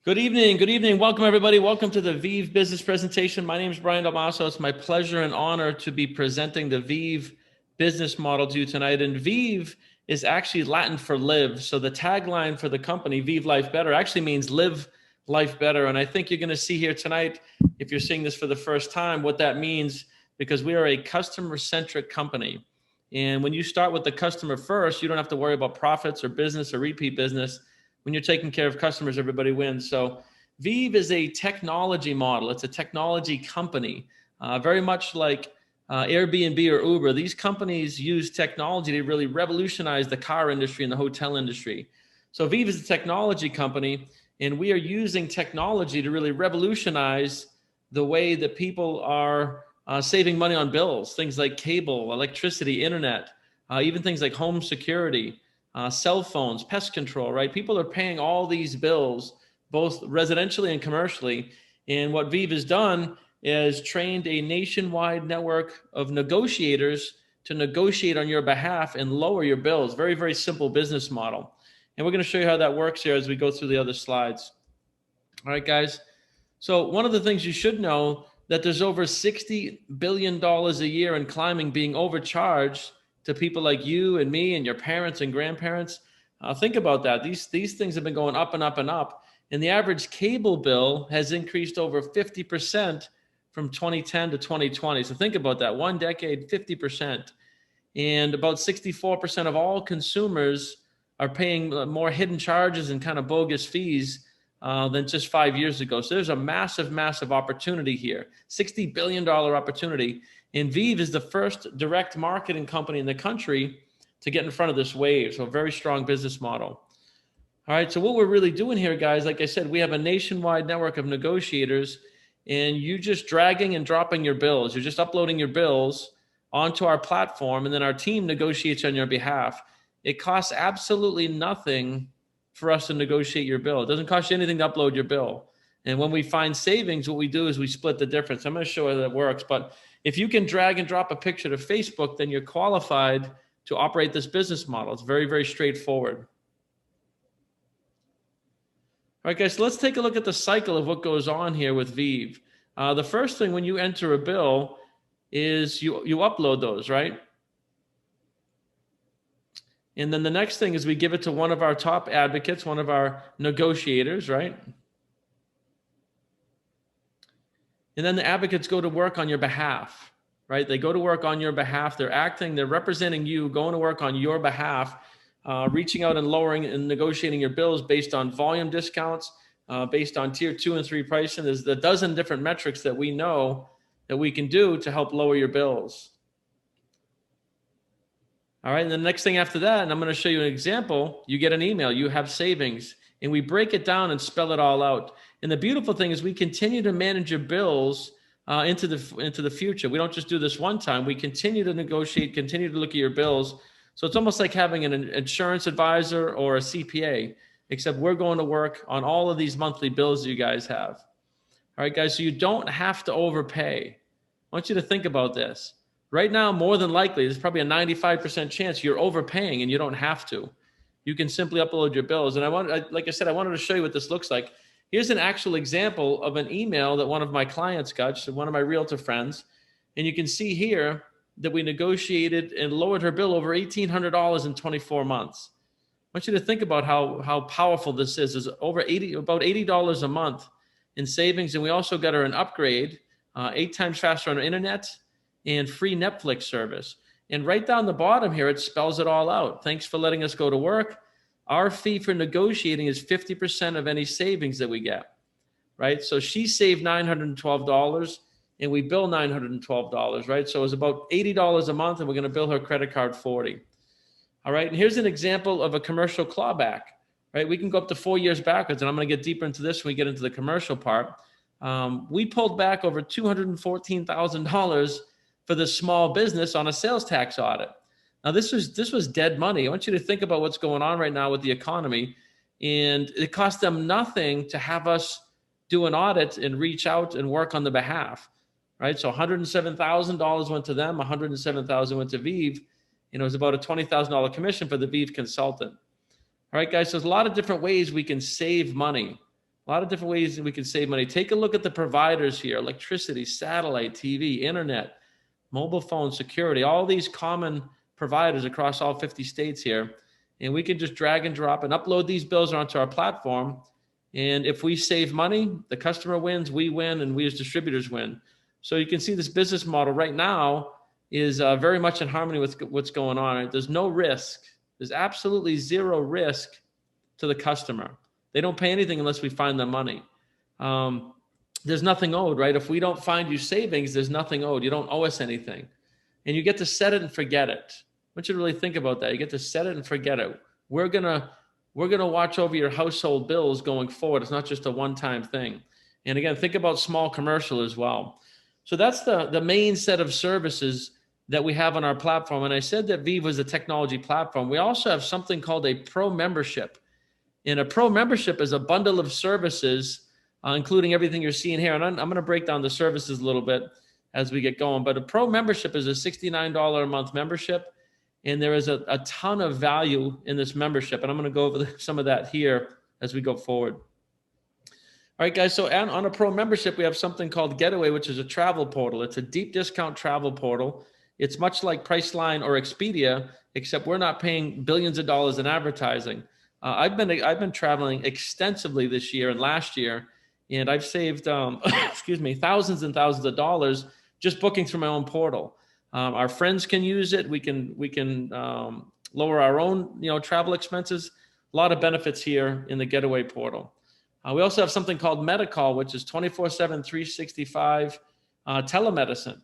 Good evening. Good evening. Welcome, everybody. Welcome to the Viv Business Presentation. My name is Brian Dalmaso. It's my pleasure and honor to be presenting the Viv business model to you tonight. And Viv is actually Latin for live. So the tagline for the company, Viv Life Better, actually means live life better. And I think you're going to see here tonight, if you're seeing this for the first time, what that means, because we are a customer-centric company. And when you start with the customer first, you don't have to worry about profits or business or repeat business. When you're taking care of customers, everybody wins. So Viv is a technology model. It's a technology company, very much like Airbnb or Uber. These companies use technology to really revolutionize the car industry and the hotel industry. So Viv is a technology company, and we are using technology to really revolutionize the way that people are saving money on bills, things like cable, electricity, internet, even things like home security. Cell phones, pest control, right? People are paying all these bills, both residentially and commercially. And what Viv has done is trained a nationwide network of negotiators to negotiate on your behalf and lower your bills. Very, very simple business model. And we're going to show you how that works here as we go through the other slides. All right, guys. So one of the things you should know that there's over $60 billion a year in climbing being overcharged to people like you and me and your parents and grandparents. Think about that. These things have been going up and up and up. And the average cable bill has increased over 50% from 2010 to 2020. So think about that. 1 decade, 50%. And about 64% of all consumers are paying more hidden charges and kind of bogus fees than just 5 years ago. So there's a massive, massive opportunity here. $60 billion opportunity. And Viv is the first direct marketing company in the country to get in front of this wave. So a very strong business model. All right, so what we're really doing here, guys, like I said, we have a nationwide network of negotiators, and you just dragging and dropping your bills. You're just uploading your bills onto our platform, and then our team negotiates on your behalf. It costs absolutely nothing for us to negotiate your bill. It doesn't cost you anything to upload your bill. And when we find savings, what we do is we split the difference. I'm going to show you how that works, but if you can drag and drop a picture to Facebook, then you're qualified to operate this business model. It's very, very straightforward. All right, guys, so let's take a look at the cycle of what goes on here with Viv. The first thing when you enter a bill is you upload those, right? And then the next thing is we give it to one of our top advocates, one of our negotiators, right? And then the advocates go to work on your behalf, right? They go to work on your behalf. They're acting, they're representing you, going to work on your behalf, reaching out and lowering and negotiating your bills based on volume discounts, based on tier 2 and 3 pricing. There's a dozen different metrics that we know that we can do to help lower your bills. All right, and the next thing after that, and I'm going to show you an example, you get an email, you have savings, and we break it down and spell it all out. And the beautiful thing is we continue to manage your bills into the future. We don't just do this one time. We continue to negotiate, continue to look at your bills. So it's almost like having an insurance advisor or a CPA, except we're going to work on all of these monthly bills that you guys have. All right, guys, so you don't have to overpay. I want you to think about this. Right now, more than likely, there's probably a 95% chance you're overpaying and you don't have to. You can simply upload your bills. And like I said, I wanted to show you what this looks like. Here's an actual example of an email that one of my clients got, one of my realtor friends. And you can see here that we negotiated and lowered her bill over $1,800 in 24 months. I want you to think about how powerful this is. It's over about $80 a month in savings. And we also got her an upgrade, 8 times faster on our internet, and free Netflix service. And right down the bottom here, it spells it all out. Thanks for letting us go to work. Our fee for negotiating is 50% of any savings that we get, right? So she saved $912 and we bill $912, right? So it's about $80 a month and we're going to bill her credit card $40. All right, and here's an example of a commercial clawback, right? We can go up to 4 years backwards, and I'm going to get deeper into this when we get into the commercial part. We pulled back over $214,000 for the small business on a sales tax audit. Now, this was dead money. I want you to think about what's going on right now with the economy. And it cost them nothing to have us do an audit and reach out and work on the behalf, right? So $107,000 went to them, $107,000 went to Viv. It was about a $20,000 commission for the Viv consultant. All right, guys, so there's a lot of different ways we can save money. A lot of different ways that we can save money. Take a look at the providers here: electricity, satellite, TV, internet, mobile phone, security, all these common providers across all 50 states here. And we can just drag and drop and upload these bills onto our platform. And if we save money, the customer wins, we win, and we as distributors win. So you can see this business model right now is very much in harmony with what's going on. Right? There's no risk. There's absolutely zero risk to the customer. They don't pay anything unless we find them money. There's nothing owed, right? If we don't find you savings, there's nothing owed. You don't owe us anything. And you get to set it and forget it. I want you to really think about that. You get to set it and forget it. We're gonna watch over your household bills going forward. It's not just a one-time thing. And again, think about small commercial as well. So that's the main set of services that we have on our platform. And I said that Viv was a technology platform. We also have something called a pro membership. And a pro membership is a bundle of services, including everything you're seeing here. And I'm going to break down the services a little bit as we get going. But a pro membership is a $69 a month membership. And there is a ton of value in this membership. And I'm going to go over some of that here as we go forward. All right, guys. So on a pro membership, we have something called Getaway, which is a travel portal. It's a deep discount travel portal. It's much like Priceline or Expedia, except we're not paying billions of dollars in advertising. I've been traveling extensively this year and last year, and I've saved thousands and thousands of dollars just booking through my own portal. Our friends can use it. We can lower our own travel expenses. A lot of benefits here in the Getaway portal. We also have something called Medicall, which is 24/7, 365 telemedicine.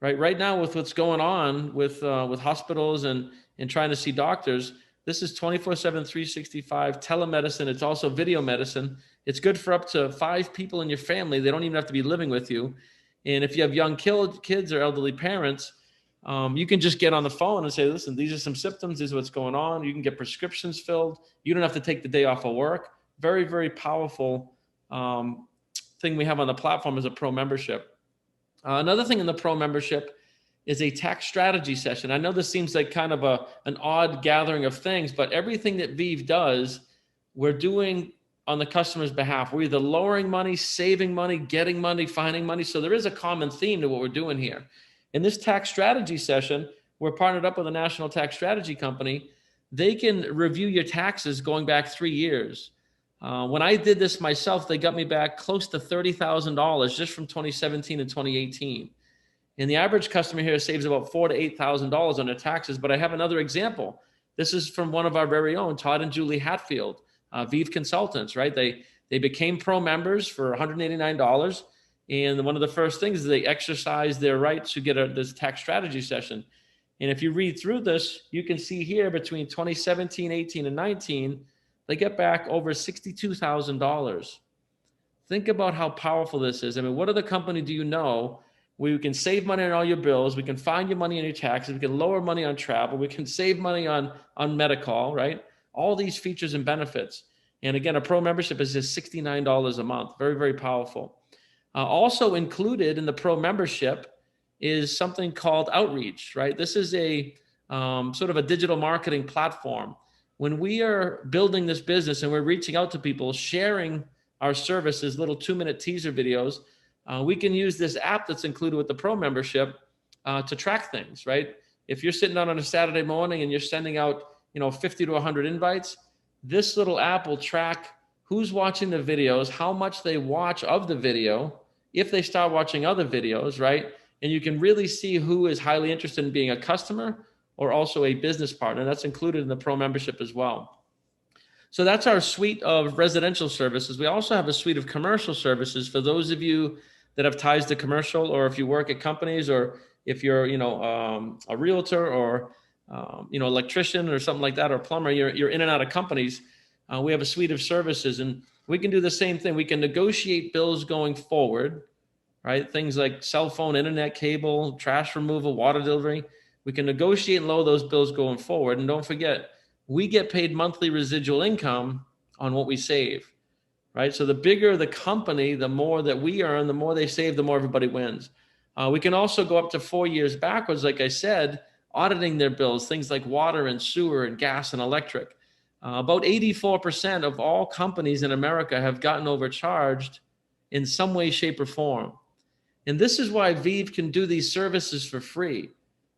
Right now, with what's going on with hospitals and trying to see doctors, this is 24/7, 365 telemedicine. It's also video medicine. It's good for up to 5 people in your family. They don't even have to be living with you. And if you have young kids or elderly parents, you can just get on the phone and say, listen, these are some symptoms. This is what's going on. You can get prescriptions filled. You don't have to take the day off of work. Very, very powerful thing we have on the platform is a pro membership. Another thing in the pro membership is a tax strategy session. I know this seems like kind of an odd gathering of things, but everything that Viv does, we're doing on the customer's behalf. We're either lowering money, saving money, getting money, finding money. So there is a common theme to what we're doing here. In this tax strategy session, we're partnered up with a national tax strategy company. They can review your taxes going back 3 years. When I did this myself, they got me back close to $30,000 just from 2017 and 2018. And the average customer here saves about $4,000 to $8,000 on their taxes. But I have another example. This is from one of our very own, Todd and Julie Hatfield, Viv Consultants, right? They became pro members for $189. And one of the first things is they exercise their right to get this tax strategy session. And if you read through this, you can see here between 2017, 18, and 19, they get back over $62,000. Think about how powerful this is. I mean, what other company do you know where you can save money on all your bills, we can find you money on your taxes, we can lower money on travel, we can save money on Medicall, right? All these features and benefits. And again, a pro membership is just $69 a month. Very, very powerful. Also included in the pro membership is something called Outreach, right? This is a sort of a digital marketing platform. When we are building this business and we're reaching out to people, sharing our services, little 2-minute teaser videos, we can use this app that's included with the pro membership to track things, right? If you're sitting down on a Saturday morning and you're sending out, 50 to 100 invites, this little app will track who's watching the videos, how much they watch of the video, if they start watching other videos, right? And you can really see who is highly interested in being a customer or also a business partner. That's included in the pro membership as well. So that's our suite of residential services. We also have a suite of commercial services for those of you that have ties to commercial, or if you work at companies, or if you're, a realtor or, electrician or something like that, or plumber, you're in and out of companies. We have a suite of services, and we can do the same thing. We can negotiate bills going forward, right? Things like cell phone, internet, cable, trash removal, water delivery. We can negotiate and lower those bills going forward. And don't forget, we get paid monthly residual income on what we save, right? So the bigger the company, the more that we earn, the more they save, the more everybody wins. We can also go up to 4 years backwards, like I said, auditing their bills, things like water and sewer and gas and electric. About 84% of all companies in America have gotten overcharged in some way, shape, or form. And this is why Viv can do these services for free,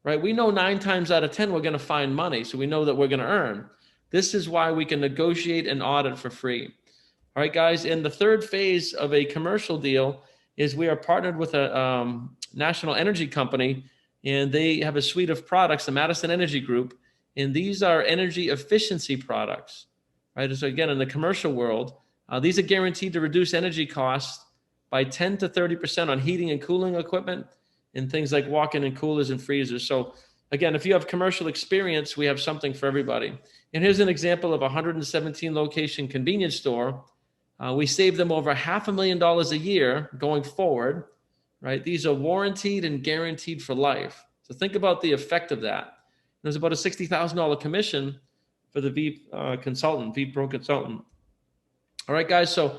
right? We know 9 times out of 10, we're going to find money. So we know that we're going to earn. This is why we can negotiate and audit for free. All right, guys. And the third phase of a commercial deal is we are partnered with a national energy company, and they have a suite of products, the Madison Energy Group. And these are energy efficiency products, right? So again, in the commercial world, these are guaranteed to reduce energy costs by 10 to 30% on heating and cooling equipment and things like walk-in and coolers and freezers. So again, if you have commercial experience, we have something for everybody. And here's an example of a 117 location convenience store. We save them over $500,000 a year going forward, right? These are warranted and guaranteed for life. So think about the effect of that. There's about a $60,000 commission for the Viv consultant, Viv Pro consultant. All right, guys. So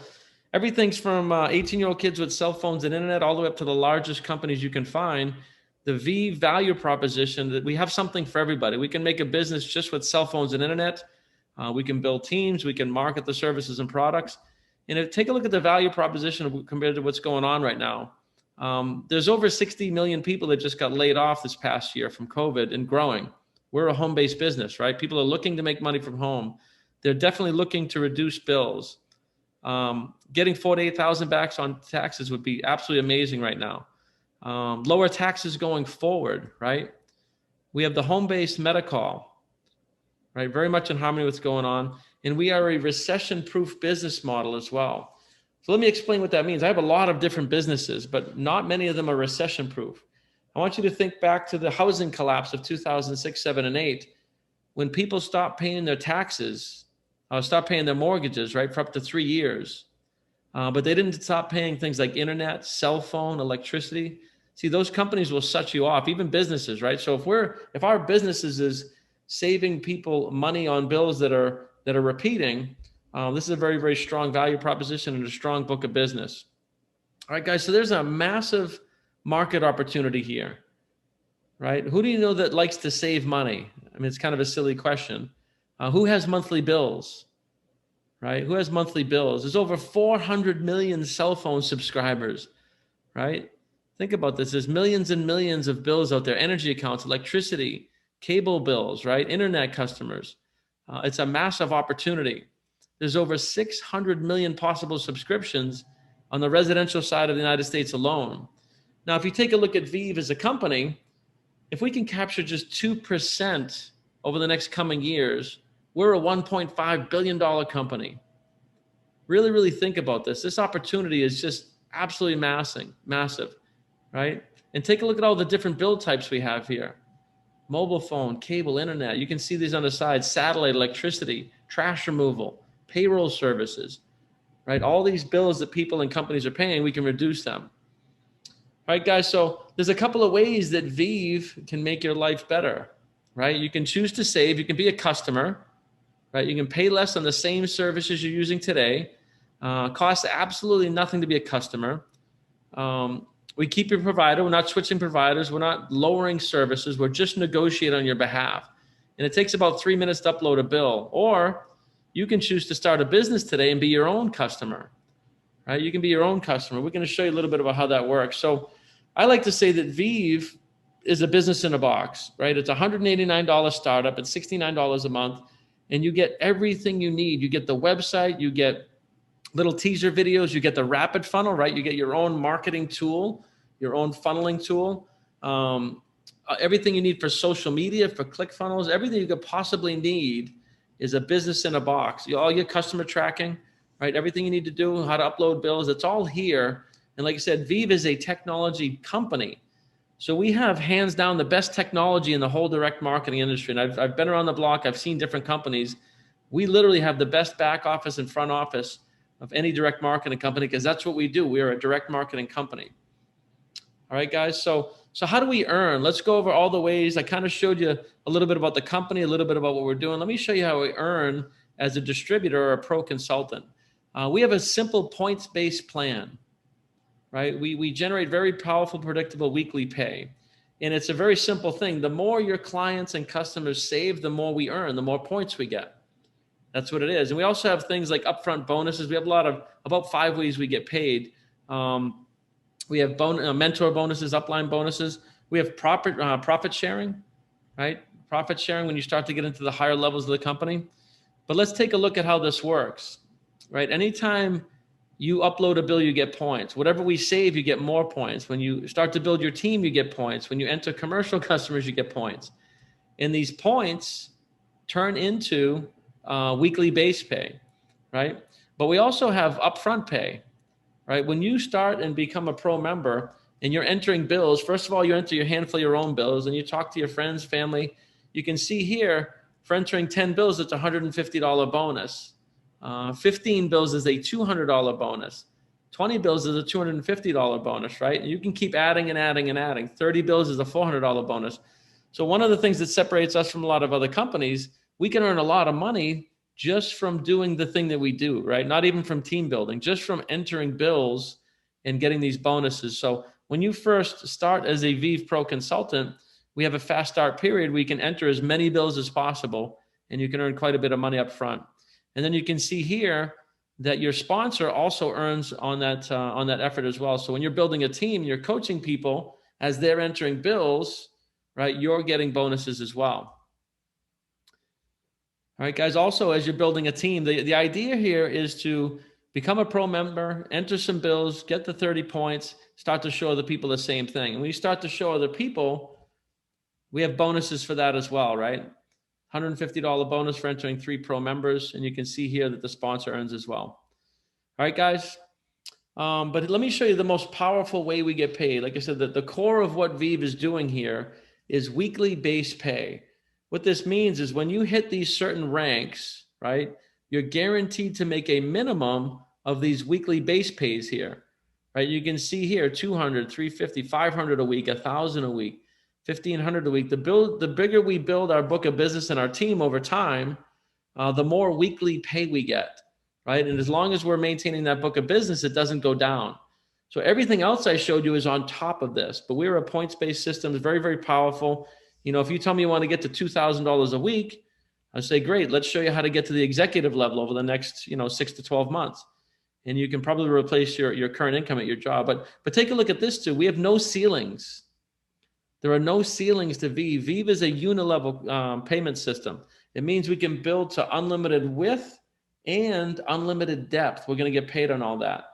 everything's from 18-year-old kids with cell phones and internet all the way up to the largest companies you can find. The Viv value proposition that we have something for everybody. We can make a business just with cell phones and internet. We can build teams. We can market the services and products. And take a look at the value proposition compared to what's going on right now. There's over 60 million people that just got laid off this past year from COVID and growing. We're a home-based business, right? People are looking to make money from home. They're definitely looking to reduce bills. Getting $48,000 back on taxes would be absolutely amazing right now. Lower taxes going forward, right? We have the home-based Medi-Call, right? Very much in harmony with what's going on. And we are a recession-proof business model as well. So let me explain what that means. I have a lot of different businesses, but not many of them are recession-proof. I want you to think back to the housing collapse of 2006, 7, and 8, when people stopped paying their taxes, stopped paying their mortgages, right, for up to 3 years. But they didn't stop paying things like internet, cell phone, electricity. See, those companies will shut you off, even businesses, right? So if our businesses is saving people money on bills that are repeating, this is a very, very strong value proposition and a strong book of business. All right, guys, so there's a massive market opportunity here, right? Who do you know that likes to save money? I mean, it's kind of a silly question. Who has monthly bills, right? Who has monthly bills? There's over 400 million cell phone subscribers, right? Think about this. There's millions and millions of bills out there, energy accounts, electricity, cable bills, right? Internet customers. It's a massive opportunity. There's over 600 million possible subscriptions on the residential side of the United States alone. Now, if you take a look at Viv as a company, if we can capture just 2% over the next coming years, we're a $1.5 billion company. Really, really think about this. This opportunity is just absolutely massive, right? And take a look at all the different bill types we have here. Mobile phone, cable, internet. You can see these on the side, satellite, electricity, trash removal, payroll services, right? All these bills that people and companies are paying, we can reduce them. All right, guys, so there's a couple of ways that Viv can make your life better, right? You can choose to save. You can be a customer, right? You can pay less on the same services you're using today. Costs absolutely nothing to be a customer. We keep your provider. We're not switching providers. We're not lowering services. We're just negotiating on your behalf. And it takes about 3 minutes to upload a bill. Or you can choose to start a business today and be your own customer, right? You can be your own customer. We're going to show you a little bit about how that works. So I like to say that Viv is a business in a box, right? It's a $189 startup. It's $69 a month. And you get everything you need. You get the website. You get little teaser videos. You get the rapid funnel, right? You get your own marketing tool, your own funneling tool. Everything you need for social media, for ClickFunnels, everything you could possibly need is a business in a box. All your customer tracking, right? Everything you need to do, how to upload bills, it's all here. And like I said, Viv is a technology company. So we have hands down the best technology in the whole direct marketing industry. And I've been around the block. I've seen different companies. We literally have the best back office and front office of any direct marketing company, because that's what we do. We are a direct marketing company. All right, guys. So how do we earn? Let's go over all the ways. I kind of showed you a little bit about the company, a little bit about what we're doing. Let me show you how we earn as a distributor or a pro consultant. We have a simple points-based plan, right? We generate very powerful, predictable weekly pay. And it's a very simple thing. The more your clients and customers save, the more we earn, the more points we get. That's what it is. And we also have things like upfront bonuses. We have about 5 ways we get paid. We have mentor bonuses, upline bonuses. We have profit sharing, right? Profit sharing when you start to get into the higher levels of the company. But let's take a look at how this works, right? Anytime you upload a bill, you get points. Whatever we save, you get more points. When you start to build your team, you get points. When you enter commercial customers, you get points. And these points turn into weekly base pay, right? But we also have upfront pay, right? When you start and become a pro member and you're entering bills, first of all, you enter your handful of your own bills and you talk to your friends, family. You can see here, for entering 10 bills, it's a $150 bonus. 15 bills is a $200 bonus. 20 bills is a $250 bonus, right? And you can keep adding and adding and adding. 30 bills is a $400 bonus. So one of the things that separates us from a lot of other companies, we can earn a lot of money just from doing the thing that we do, right? Not even from team building, just from entering bills and getting these bonuses. So when you first start as a Viv Pro consultant, we have a fast start period where you can enter as many bills as possible and you can earn quite a bit of money up front. And then you can see here that your sponsor also earns on that effort as well. So when you're building a team, you're coaching people as they're entering bills, right? You're getting bonuses as well. All right, guys, also as you're building a team, the idea here is to become a pro member, enter some bills, get the 30 points, start to show other people the same thing. And when you start to show other people, we have bonuses for that as well, right? $150 bonus for entering 3 pro members. And you can see here that the sponsor earns as well. All right, guys. But let me show you the most powerful way we get paid. Like I said, the core of what Viv is doing here is weekly base pay. What this means is when you hit these certain ranks, right, you're guaranteed to make a minimum of these weekly base pays here, right? You can see here, 200, 350, 500 a week, 1,000 a week, 1,500 a week. The bigger we build our book of business and our team over time, the more weekly pay we get, right? And as long as we're maintaining that book of business, it doesn't go down. So everything else I showed you is on top of this, but we're a points-based system. It's very, very powerful. You know, if you tell me you want to get to $2,000 a week, I say, great, let's show you how to get to the executive level over the next, 6 to 12 months. And you can probably replace your current income at your job. But take a look at this too. We have no ceilings. There are no ceilings to Viv. Viv is a unilevel payment system. It means we can build to unlimited width and unlimited depth. We're going to get paid on all that.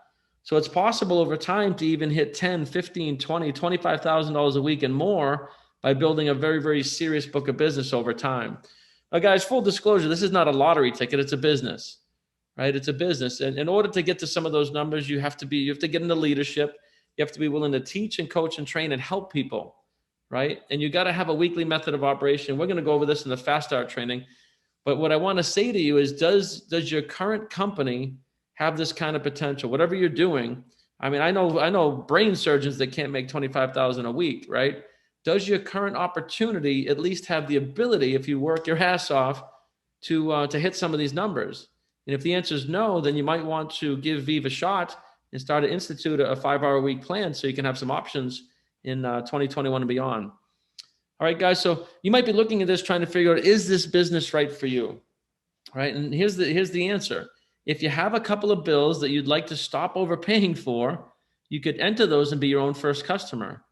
So it's possible over time to even hit $10, $15, $20, $25,000 a week and more by building a very, very serious book of business over time. Now, guys, full disclosure, this is not a lottery ticket. It's a business, right? It's a business. And in order to get to some of those numbers, you have to get into leadership. You have to be willing to teach and coach and train and help people, right? And you got to have a weekly method of operation. We're going to go over this in the Fast Start training. But what I want to say to you is, does your current company have this kind of potential? Whatever you're doing, I mean, I know brain surgeons that can't make $25,000 a week, right? Does your current opportunity at least have the ability, if you work your ass off, to hit some of these numbers? And if the answer is no, then you might want to give Viv a shot and start to institute a 5-hour-a-week plan so you can have some options in 2021 and beyond. All right, guys. So you might be looking at this trying to figure out, is this business right for you? All right. And here's the answer. If you have a couple of bills that you'd like to stop overpaying for, you could enter those and be your own first customer.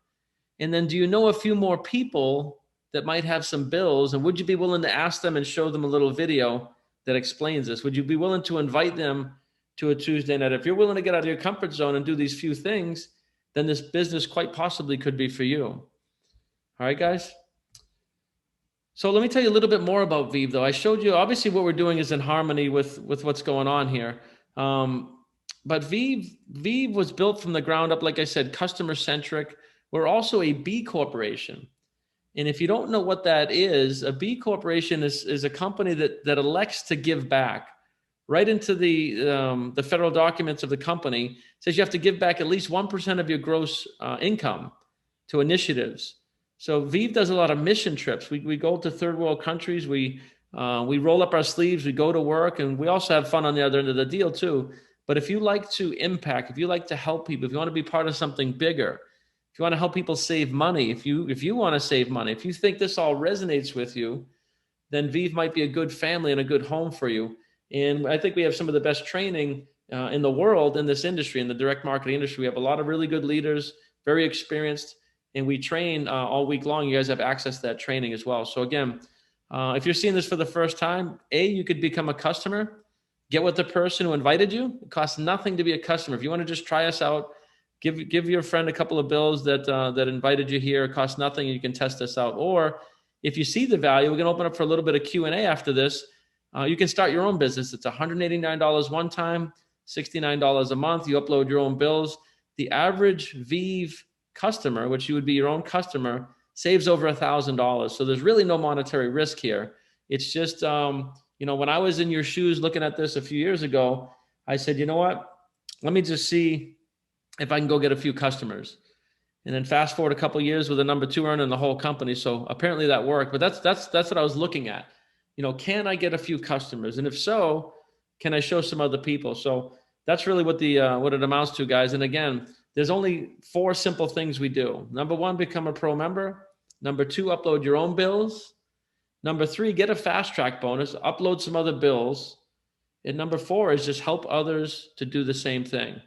And then do you know a few more people that might have some bills? And would you be willing to ask them and show them a little video that explains this? Would you be willing to invite them to a Tuesday night? If you're willing to get out of your comfort zone and do these few things, then this business quite possibly could be for you. All right, guys. So let me tell you a little bit more about Viv, though. I showed you, obviously, what we're doing is in harmony with what's going on here. But Viv was built from the ground up, like I said, customer-centric. We're also a B corporation. And if you don't know what that is, a B corporation is a company that elects to give back. Right into the federal documents of the company, it says you have to give back at least 1% of your gross income to initiatives. So Viv does a lot of mission trips. We go to third world countries. We roll up our sleeves. We go to work, and we also have fun on the other end of the deal too. But if you like to impact, if you like to help people, if you want to be part of something bigger, if you want to help people save money, if you want to save money, if you think this all resonates with you, then Viv might be a good family and a good home for you. And I think we have some of the best training in the world in this industry, in the direct marketing industry. We have a lot of really good leaders, very experienced, and we train all week long. You guys have access to that training as well. So again, if you're seeing this for the first time, you could become a customer, get with the person who invited you. It costs nothing to be a customer. If you want to just try us out, give your friend a couple of bills that invited you here. It costs nothing. You can test us out. Or if you see the value, we're going to open up for a little bit of Q&A after this. You can start your own business. It's $189 one time, $69 a month. You upload your own bills. The average Viv customer, which you would be your own customer, saves over $1,000. So there's really no monetary risk here. It's just, when I was in your shoes looking at this a few years ago, I said, you know what? Let me just see if I can go get a few customers. And then fast forward a couple of years with the number 2 earner in the whole company. So apparently that worked. But that's what I was looking at. Can I get a few customers? And if so, can I show some other people? So that's really what it amounts to, guys. And again, there's only 4 simple things we do. Number 1, become a pro member. Number 2, upload your own bills. Number 3, get a fast track bonus, upload some other bills. And number 4 is just help others to do the same thing.